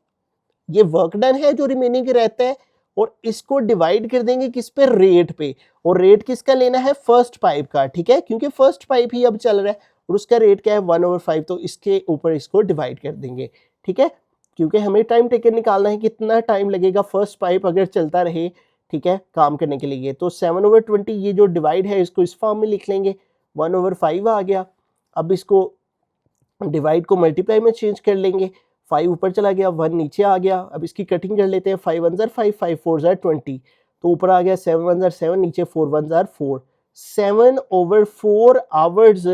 ये वर्क डन है जो रिमेनिंग रहता है, और इसको डिवाइड कर देंगे किस पे, रेट पे। और रेट किसका लेना है, फर्स्ट पाइप का। ठीक है, क्योंकि फर्स्ट पाइप ही अब चल रहा है और उसका रेट क्या है 1/5, तो इसके ऊपर इसको डिवाइड कर देंगे। ठीक है, क्योंकि हमें टाइम टेकन निकालना है, कितना टाइम लगेगा फर्स्ट पाइप अगर चलता रहे, ठीक है, काम करने के लिए। तो 7/20, ये जो डिवाइड है इसको इस फॉर्म में लिख लेंगे, 1/5 आ गया। अब इसको डिवाइड को मल्टीप्लाई में चेंज कर लेंगे, 5 ऊपर चला गया, 1 नीचे आ गया। अब इसकी कटिंग कर लेते हैं, 5 1 जार 5, 5 4 जार 20, तो ऊपर आ गया 7 1 जार 7, नीचे 4 1 जार 4। 7/4 आवर्स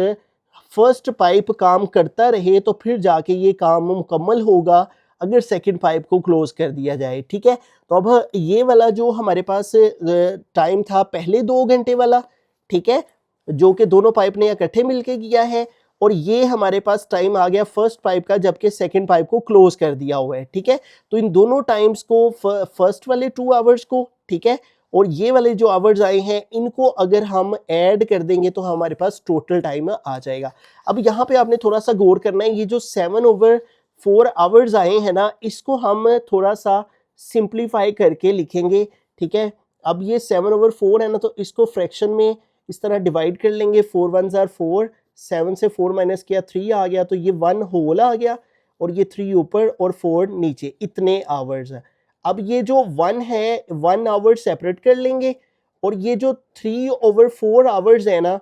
फर्स्ट पाइप काम करता रहे तो फिर जाके ये काम मुकम्मल होगा अगर सेकंड पाइप को क्लोज कर दिया जाए। ठीक है, तो अब ये वाला जो हमारे पास टाइम था पहले 2 घंटे वाला, ठीक है, जो कि दोनों पाइप ने इकट्ठे मिलके किया है, और ये हमारे पास टाइम आ गया फर्स्ट पाइप का जबकि सेकंड पाइप को क्लोज कर दिया हुआ है। ठीक है, तो इन दोनों टाइम्स को, फर्स्ट वाले 2 आवर्स को, ठीक है, और ये वाले जो आवर्स आए हैं इनको अगर हम ऐड कर देंगे तो हमारे पास टोटल टाइम आ जाएगा। अब यहाँ पे आपने थोड़ा सा गौर करना है, ये जो 7/4 आवर्स आए हैं ना, इसको हम थोड़ा सा सिंप्लीफाई करके लिखेंगे। ठीक है, अब ये 7/4 है ना, तो इसको फ्रैक्शन में इस तरह डिवाइड कर लेंगे, 4 1 जार 4, 7 से 4 माइनस किया 3 आ गया, तो ये 1 होल आ गया, और ये 3 ऊपर और 4 नीचे, इतने आवर्स है। अब ये जो 1 है, 1 आवर सेपरेट कर लेंगे, और ये जो 3/4 आवर्स है ना,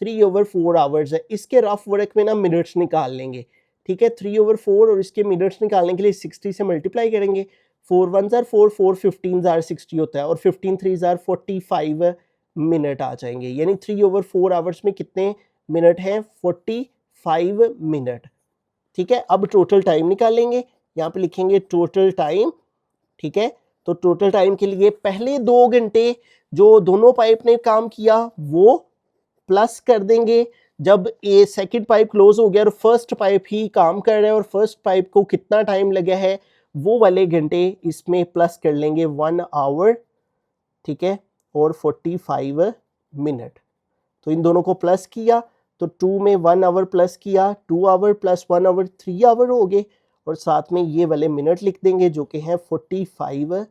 3/4 आवर्स है, इसके रफ वर्क में ना मिनट्स निकाल लेंगे। ठीक है, 3/4 और इसके मिनट्स निकालने के लिए 60 से मल्टीप्लाई करेंगे, 4 1 जार 4, 4 15 जार 60 होता है, और 15 3 जार 45 मिनट आ जाएंगे, यानी 3/4 आवर्स में कितने मिनट हैं, 45 मिनट। ठीक है, अब टोटल टाइम निकालेंगे, यहाँ पे लिखेंगे टोटल टाइम। ठीक है, तो टोटल टाइम के लिए पहले 2 घंटे जो दोनों पाइप ने काम किया वो प्लस कर देंगे, जब ये सेकंड पाइप क्लोज हो गया और फर्स्ट पाइप ही काम कर रहा है और फर्स्ट पाइप को कितना टाइम लगा है वो वाले घंटे इसमें प्लस कर लेंगे, 1 आवर, ठीक है, और 45 मिनट। तो इन दोनों को प्लस किया तो 2 में 1 आवर प्लस किया, 2 आवर प्लस 1 आवर 3 आवर हो गए, और साथ में ये वाले मिनट लिख देंगे जो कि हैं 45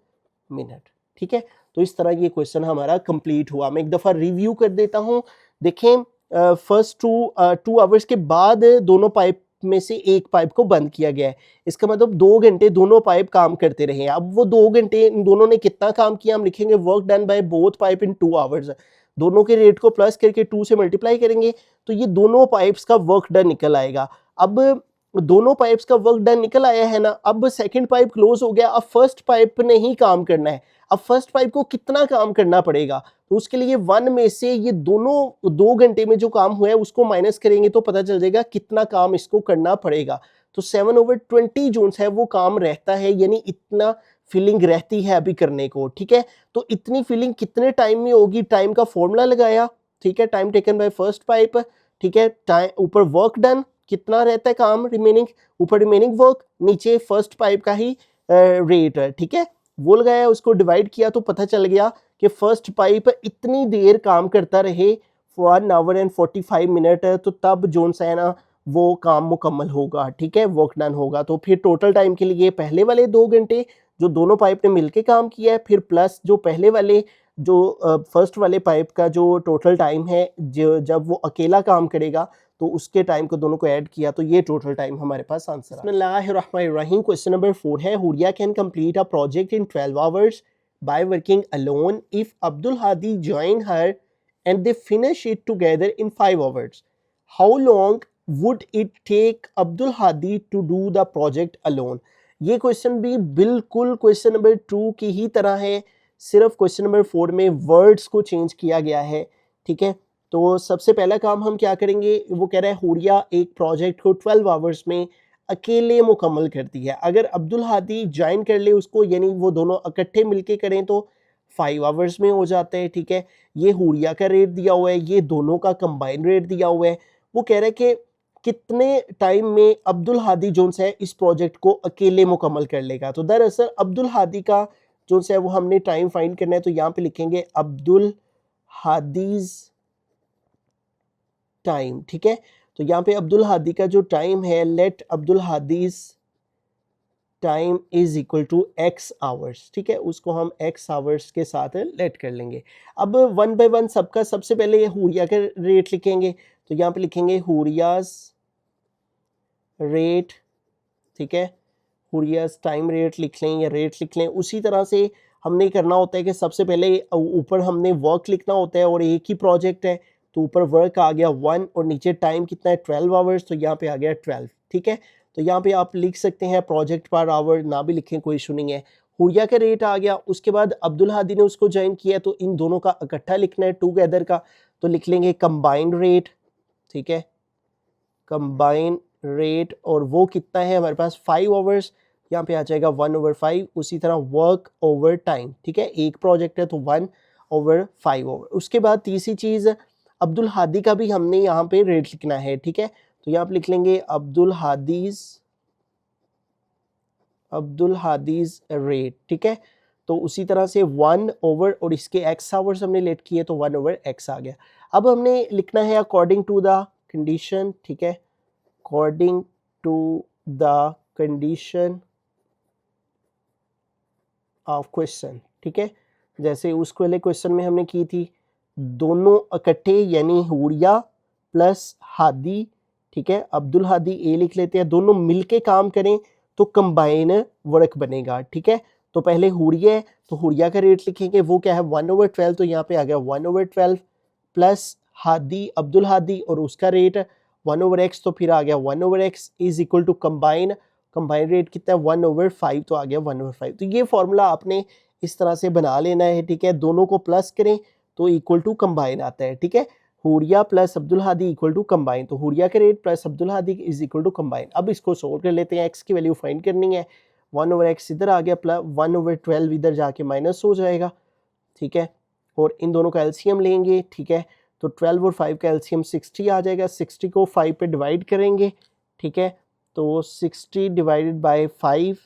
मिनट। ठीक है, तो इस तरह ये क्वेश्चन हमारा कंप्लीट हुआ। मैं एक दफ़ा रिव्यू कर देता हूँ। देखें, फर्स्ट 2 आवर्स के बाद दोनों पाइप में से एक पाइप को बंद किया गया है, इसका मतलब 2 घंटे दोनों पाइप काम करते रहे हैं। अब वो 2 घंटे इन दोनों ने कितना काम किया, हम लिखेंगे work done by both pipe in 2 hours. दोनों के रेट को प्लस करके 2 से मल्टीप्लाई करेंगे तो ये दोनों पाइप्स का वर्क डन निकल आएगा। अब दोनों पाइप्स का वर्क डन निकल आया है ना, अब सेकंड पाइप क्लोज हो गया, अब फर्स्ट पाइप ने ही काम करना है। अब फर्स्ट पाइप को कितना काम करना पड़ेगा, तो उसके लिए 1 में से ये दोनों 2 घंटे में जो काम हुआ है उसको माइनस करेंगे तो पता चल जाएगा कितना काम इसको करना पड़ेगा। तो 7/20 जून्स है वो काम रहता है, यानी इतना फिलिंग रहती है अभी करने को। ठीक है, तो इतनी फिलिंग कितने टाइम में होगी, टाइम का फॉर्मूला लगाया, ठीक है, time taken by first pipe, ठीक है, टाइम ऊपर वर्क डन कितना रहता है काम रिमेनिंग, ऊपर रिमेनिंग वर्क, नीचे फर्स्ट पाइप का ही रेट, ठीक है, वो लगाया, उसको डिवाइड किया तो पता चल गया कि फर्स्ट पाइप इतनी देर काम करता रहे 1 आवर एंड 45 मिनट, तो तब जोन सा है ना वो काम मुकम्मल होगा। ठीक है, वर्क डन होगा। तो फिर टोटल टाइम के लिए पहले वाले 2 घंटे जो दोनों पाइप ने मिलके काम किया है, फिर प्लस जो पहले वाले जो फर्स्ट वाले पाइप का जो टोटल टाइम है जब वो अकेला काम करेगा तो उसके टाइम को दोनों को ऐड किया, तो ये टोटल टाइम हमारे पास आंसर है। बिस्मिल्लाहिर्रहमानिर्रहीम। क्वेश्चन नंबर 4 है, Huriya can complete a project in 12 hours by working alone if Abdul Hadi join her and they finish it together in 5 hours. How long would it take Abdul Hadi to do the project alone. ये क्वेश्चन भी बिल्कुल क्वेश्चन नंबर 2 की ही तरह है, सिर्फ क्वेश्चन नंबर 4 में वर्ड्स को चेंज किया गया है। ठीक है, तो सबसे पहला काम हम क्या करेंगे, वो कह रहा है हुरिया एक प्रोजेक्ट को 12 आवर्स में अकेले मुकम्मल करती है। अगर अब्दुल हादी ज्वाइन कर ले उसको, यानी वो दोनों इकट्ठे मिलके करें तो 5 आवर्स में हो जाता है। ठीक है, ये हुरिया का रेट दिया हुआ है, ये दोनों का कंबाइन रेट दिया हुआ है। वो कह रहा है कि कितने टाइम में अब्दुल हादी जोन्स है इस प्रोजेक्ट को अकेले मुकम्मल कर लेगा। तो दरअसल अब्दुल हादी का जो है वो हमने टाइम फाइंड करना है, तो यहाँ पे लिखेंगे अब्दुल हादीज टाइम। ठीक है, तो यहाँ पे अब्दुल हादी का जो टाइम है, let Abdul Hadi's time is equal to x hours. ठीक है, उसको हम x आवर्स के साथ लेट कर लेंगे। अब 1 बाय 1 सबका सबसे पहले हुरिया का रेट लिखेंगे, तो यहाँ पे लिखेंगे हुरियाज रेट। ठीक है, हुरियाज टाइम रेट लिख लें या रेट लिख लें। उसी तरह से हमने करना होता है कि सबसे पहले ऊपर हमने वर्क लिखना होता है और एक ही प्रोजेक्ट है तो ऊपर वर्क आ गया 1 और नीचे टाइम कितना है 12 आवर्स, तो यहाँ पे आ गया 12। ठीक है, तो यहाँ पे आप लिख सकते हैं प्रोजेक्ट पर आवर, ना भी लिखें कोई इशू नहीं है। हुरिया का रेट आ गया, उसके बाद अब्दुल हादी ने उसको ज्वाइन किया तो इन दोनों का इकट्ठा लिखना है टुगेदर का, तो लिख लेंगे कंबाइंड रेट। ठीक है, कंबाइन रेट, और वो कितना है हमारे पास 5 आवर्स, यहाँ पे आ जाएगा 1/5। उसी तरह वर्क ओवर टाइम। ठीक है, एक प्रोजेक्ट है तो 1/5 आवर। उसके बाद तीसरी चीज़ अब्दुल हादी का भी हमने यहाँ पे रेट लिखना है। ठीक है, तो यहाँ पे लिख लेंगे अब्दुल हादीज रेट। ठीक है, तो उसी तरह से 1 ओवर और इसके x आवर्स हमने लेट किए तो 1/x आ गया। अब हमने लिखना है अकॉर्डिंग टू द कंडीशन। ठीक है, according to the condition of question. ठीक है, जैसे उस वाले क्वेश्चन में हमने की थी दोनों इकट्ठे यानी हुरिया प्लस हादी। ठीक है, अब्दुल हादी ए लिख लेते हैं, दोनों मिलके काम करें तो कंबाइन वर्क बनेगा। ठीक है, तो पहले हुरिया है तो हुरिया का रेट लिखेंगे, वो क्या है 1/12, तो यहाँ पे आ गया 1/12 प्लस हादी अब्दुल हादी और उसका रेट 1/x, तो फिर आ गया 1/x is equal to combine rate कितना है 1/5, तो आ गया 1/5। तो ये फॉर्मूला आपने इस तरह से बना लेना है। ठीक है, दोनों को प्लस करें तो इक्वल टू कंबाइन आता है। ठीक है, Huriya plus Abdul Hadi equal to combine, तो हुरिया का rate plus Abdul Hadi is equal to combine. अब इसको सोल्व कर लेते हैं, x की वैल्यू फाइंड करनी है। 1/x इधर आ गया प्लस 1/12 इधर जाके माइनस हो जाएगा। ठीक है, और इन दोनों का एलसीएम लेंगे। ठीक है, तो 12 और 5 का एलसीएम 60 आ जाएगा। 60 को 5 पे डिवाइड करेंगे। ठीक है, तो 60 डिवाइडेड बाय 5,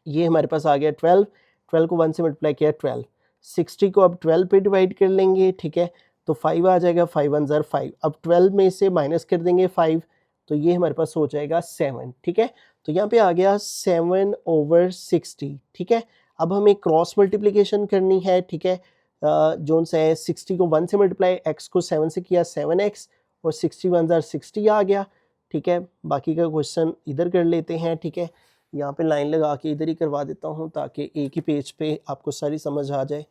ये हमारे पास आ गया 12 को 1 से मल्टीप्लाई किया 12। 60 को अब 12 पे डिवाइड कर लेंगे। ठीक है, तो 5 आ जाएगा, 5 1 ज़र 5। अब 12 में से माइनस कर देंगे 5, तो ये हमारे पास हो जाएगा 7। ठीक है, तो यहाँ पे आ गया 7/60। ठीक है, अब हमें क्रॉस मल्टीप्लिकेशन करनी है। ठीक है, जोन से 60 को 1 से मल्टीप्लाई, x को 7 से किया 7x, और 60 1 ज़र 60 आ गया। ठीक है, बाकी का क्वेश्चन इधर कर लेते हैं। ठीक है, यहाँ पे लाइन लगा के इधर ही करवा देता हूँ ताकि एक ही पेज पे आपको सारी समझ आ जाए।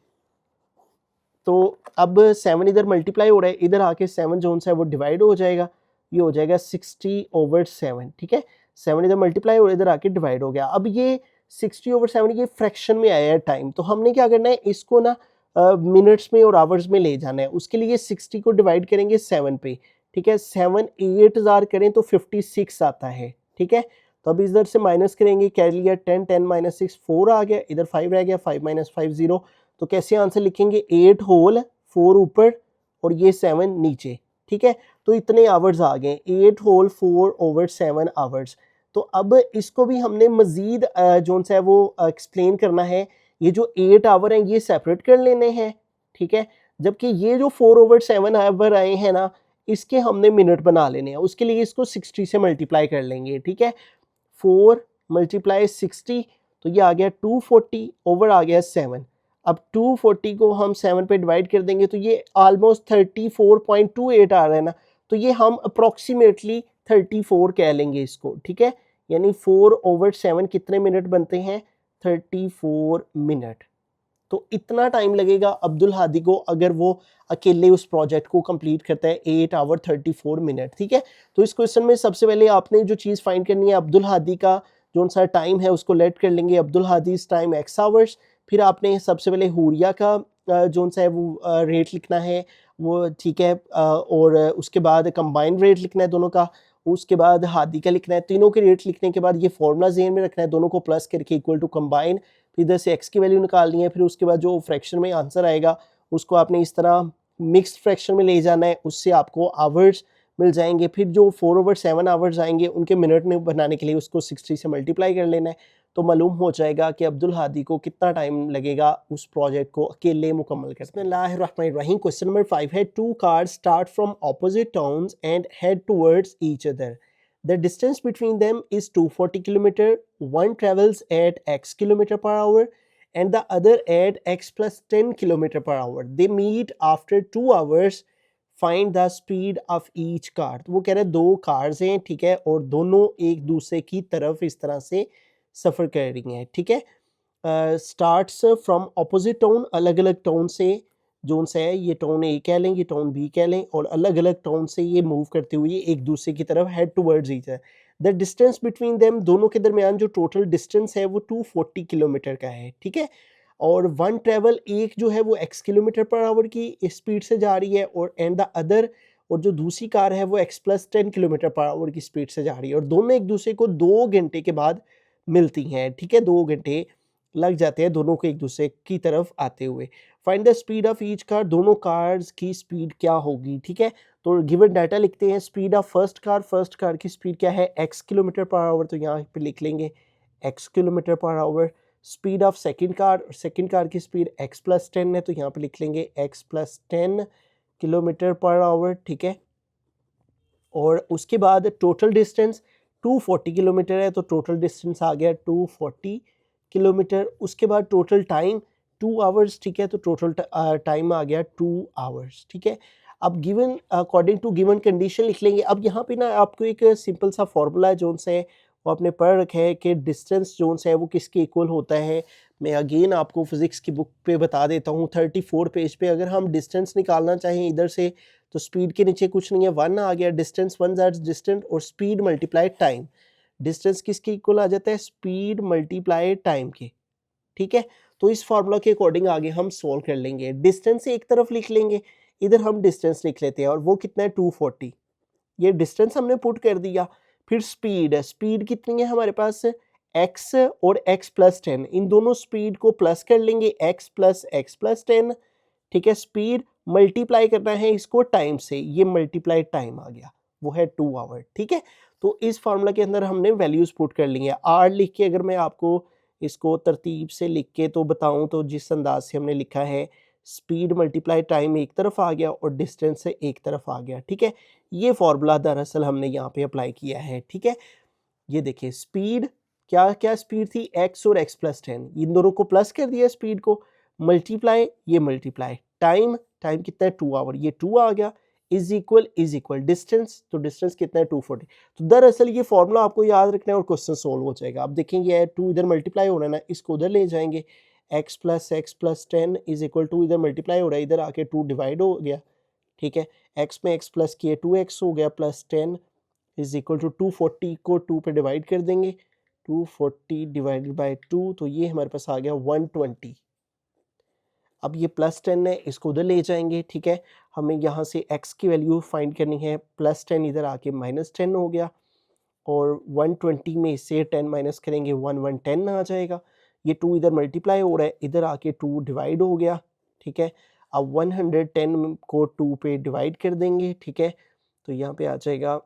तो अब 7 इधर मल्टीप्लाई हो रहा है, इधर आके 7 जोन सा है वो डिवाइड हो जाएगा, ये हो जाएगा 60/7। ठीक है, 7 इधर मल्टीप्लाई हो रहा है, इधर आके डिवाइड हो गया। अब ये 60/7 ये फ्रैक्शन में आया है टाइम, तो हमने क्या करना है, इसको ना मिनट्स में और आवर्स में ले जाना है। उसके लिए 60 को डिवाइड करेंगे 7 पे। ठीक है, 7 8 जार करें तो 56 आता है। ठीक है, तो अब इधर से माइनस करेंगे, कैर लिया 10 10 - 6 4 आ गया, इधर 5 रह गया, 5 - 5 0। तो कैसे आंसर लिखेंगे, 8 होल 4 ऊपर और ये 7 नीचे। ठीक है, तो इतने आवर्स आ गए, 8 होल 4/7 आवर्स। तो अब इसको भी हमने मजीद जो है वो एक्सप्लेन करना है। ये जो 8 आवर हैं ये सेपरेट कर लेने हैं। ठीक है, जबकि ये जो 4/7 आवर आए हैं ना, इसके हमने मिनट बना लेने हैं। उसके लिए इसको 60 से मल्टीप्लाई कर लेंगे। ठीक है, 4 × 60, तो ये आ गया 240 ओवर आ गया 7। अब 240 को हम 7 पे डिवाइड कर देंगे तो ये ऑलमोस्ट 34.28 आ रहा है ना, तो ये हम अप्रॉक्सीमेटली 34 कह लेंगे इसको, ठीक है। यानी 4/7 कितने मिनट बनते हैं, 34 मिनट। तो इतना टाइम लगेगा अब्दुल हादी को अगर वो अकेले उस प्रोजेक्ट को कंप्लीट करता है 8 आवर 34 मिनट, ठीक है। तो इस क्वेश्चन में सबसे पहले आपने जो चीज़ फाइंड करनी है, अब्दुल हादी का जो सा टाइम है उसको लेट कर लेंगे, Abdul Hadi time x hours. फिर आपने सबसे पहले हुरिया का जो सा है वो रेट लिखना है वो, ठीक है। और उसके बाद कंबाइंड रेट लिखना है दोनों का, उसके बाद हादी का लिखना है। तीनों के रेट लिखने के बाद ये फॉर्मूला ज़हन में रखना है, दोनों को प्लस करके इक्वल टू कंबाइन, फिर इधर से x की वैल्यू निकालनी है। फिर उसके बाद जो फ्रैक्शन में आंसर आएगा उसको आपने इस तरह मिक्स्ड फ्रैक्शन में ले जाना है, उससे आपको आवर्स मिल जाएंगे। फिर जो 4/7 आवर्स आएंगे उनके मिनट में बनाने के लिए उसको 60 से मल्टीप्लाई कर लेना है, तो मालूम हो जाएगा कि अब्दुल हादी को कितना टाइम लगेगा उस प्रोजेक्ट को अकेले मुकम्मल करने में। बिस्मिल्लाहिर्रहमानिर्रहीम। क्वेश्चन नंबर 5 है, 2 cars start from opposite towns and head towards each other. The distance between them is 240 km. One travels at x km per hour and the other at x plus 10 km per hour. They meet after 2 hours. Find the speed of each car. तो वो कह रहे हैं दो कार्स हैं, ठीक है, और दोनों एक दूसरे की तरफ इस तरह से सफ़र कर रही हैं, ठीक है। स्टार्ट्स फ्रॉम अपोजिट टाउन, अलग अलग टाउन से जोन से है, ये टाउन ए कह लें, ये टाउन बी कह लें, और अलग अलग टाउन से ये मूव करते हुए एक दूसरे की तरफ हेड टुवर्ड्स ईच है। द डिस्टेंस बिटवीन देम, दोनों के दरमियान जो टोटल डिस्टेंस है वो 240 किलोमीटर का है, ठीक है। और वन ट्रेवल, एक जो है वो x किलोमीटर पर आवर की स्पीड से जा रही है, और एंड द अदर, और जो दूसरी कार है वो x plus 10 kilometre per our की स्पीड से जा रही है, और दोनों एक दूसरे को 2 घंटे के बाद मिलती हैं, ठीक है। 2 घंटे लग जाते हैं दोनों को एक दूसरे की तरफ आते हुए। Find the speed of each car, दोनों कार्स की स्पीड क्या होगी, ठीक है। तो गिवन डाटा लिखते हैं। स्पीड ऑफ फर्स्ट कार की स्पीड क्या है, x किलोमीटर पर आवर, तो यहाँ पे लिख लेंगे x kilometre per our. Speed of second car की स्पीड x प्लस 10 है, तो यहाँ पे लिख लेंगे x plus 10 kilometre per hour, ठीक है। और उसके बाद टोटल डिस्टेंस 240 किलोमीटर है, तो टोटल डिस्टेंस आ गया 240 किलोमीटर। उसके बाद टोटल टाइम 2 आवर्स, ठीक है, तो टोटल टाइम आ गया 2 आवर्स, ठीक है। अब given according to given condition लिख लेंगे। अब यहाँ पे ना आपको एक सिंपल सा फॉर्मूला है जोन से वो आपने पढ़ रखा है कि डिस्टेंस जोन से है वो किसके इक्वल होता है। मैं अगेन आपको फिजिक्स की बुक पे बता देता हूँ, 34 पेज पे। अगर हम डिस्टेंस निकालना चाहें इधर से, तो स्पीड के नीचे कुछ नहीं है, 1 आ गया, डिस्टेंस 1 दैट्स डिस्टेंस, और स्पीड मल्टीप्लाई टाइम। डिस्टेंस किसके इक्वल आ जाता है, स्पीड मल्टीप्लाई टाइम के, ठीक है। तो इस फार्मूला के अकॉर्डिंग आगे हम सोल्व कर लेंगे। डिस्टेंस एक तरफ लिख लेंगे, इधर हम डिस्टेंस लिख लेते हैं, और वो कितना है 240। ये डिस्टेंस हमने पुट कर दिया। फिर स्पीड कितनी है हमारे पास, x और x प्लस 10, इन दोनों स्पीड को प्लस कर लेंगे, x प्लस 10, ठीक है। स्पीड मल्टीप्लाई करना है इसको टाइम से, ये मल्टीप्लाई टाइम आ गया, वो है 2 आवर, ठीक है। तो इस फार्मूला के अंदर हमने वैल्यूज पुट कर ली है। आर लिख के अगर मैं आपको इसको तरतीब से लिख के तो बताऊं, तो जिस अंदाज से हमने लिखा है, स्पीड मल्टीप्लाई टाइम एक तरफ आ गया और डिस्टेंस से एक तरफ आ गया, ठीक है। ये फॉर्मूला दरअसल हमने यहाँ पे अप्लाई किया है, ठीक है। ये देखिए स्पीड क्या क्या स्पीड थी, x और x प्लस 10, इन दोनों को प्लस कर दिया स्पीड को, मल्टीप्लाई, ये मल्टीप्लाई टाइम कितना है 2 आवर, ये 2 आ गया, इज इक्वल डिस्टेंस, तो डिस्टेंस कितना है 240। तो दरअसल ये फॉर्मूला आपको याद रखना है और क्वेश्चन सोल्व हो जाएगा। अब देखेंगे 2 इधर मल्टीप्लाई हो रहा है ना, इसको उधर ले जाएंगे, x plus 10 is equal to, इधर मल्टीप्लाई हो रहा है, इधर आके 2 डिवाइड हो गया, ठीक है। x में x प्लस किए 2x हो गया, प्लस 10 इज इक्वल टू 240 को 2 पे डिवाइड कर देंगे, 240 डिवाइडेड बाय 2, तो ये हमारे पास आ गया 120। अब ये प्लस 10 है, इसको उधर ले जाएंगे, ठीक है। हमें यहाँ से x की वैल्यू फाइंड करनी है, प्लस 10 इधर आके माइनस 10 हो गया, और 120 में इससे 10 माइनस करेंगे 110 आ जाएगा। ये 2 इधर मल्टीप्लाई हो रहा है, इधर आके 2 डिवाइड हो गया, ठीक है। अब 110 को 2 पे डिवाइड कर देंगे, ठीक है। तो यहाँ पे आ जाएगा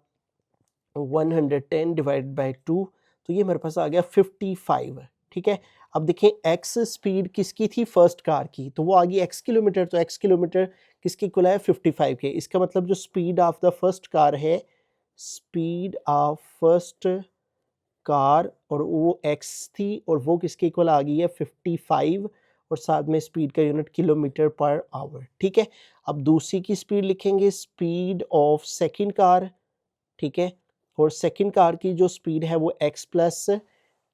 110 डिवाइड बाय 2, तो ये मेरे पास आ गया 55, ठीक है। अब देखें x स्पीड किसकी थी, फर्स्ट कार की, तो वो आ गई x किलोमीटर, तो x किलोमीटर किसकी इक्वल है 55 के। इसका मतलब जो speed of the first car है, स्पीड ऑफ फर्स्ट कार और वो x थी और वो किसके इक्वल आ गई है 55 और साथ में स्पीड का यूनिट किलोमीटर पर आवर। ठीक है, अब दूसरी की स्पीड लिखेंगे, स्पीड ऑफ सेकंड कार। ठीक है, और सेकंड कार की जो स्पीड है वो x प्लस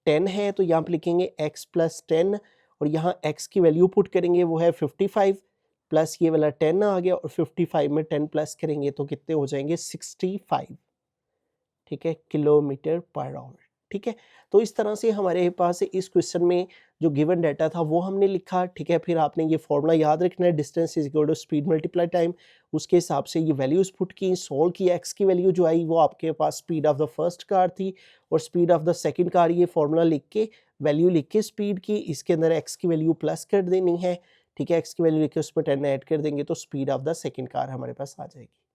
10 है, तो यहाँ पे लिखेंगे x प्लस 10 और यहाँ x की वैल्यू पुट करेंगे वो है 55 प्लस ये वाला 10 आ गया और 55 में 10 प्लस करेंगे तो कितने हो जाएंगे 65। ठीक है, किलोमीटर पर आवर। ठीक है, तो इस तरह से हमारे पास इस क्वेश्चन में जो गिवन डाटा था वो हमने लिखा। ठीक है, फिर आपने ये फॉर्मूला याद रखना है, distance is equal to speed multiply time. उसके हिसाब से ये वैल्यूज पुट की, सोल्व की। एक्स की वैल्यू जो आई वो आपके पास speed of the first car थी और speed of the second car, ये फॉर्मूला लिख के वैल्यू लिख के स्पीड की, इसके अंदर एक्स की वैल्यू प्लस कर देनी है। ठीक है, एक्स की वैल्यू लिख के उसमें 10 ऐड कर देंगे तो speed of the second car हमारे पास आ जाएगी।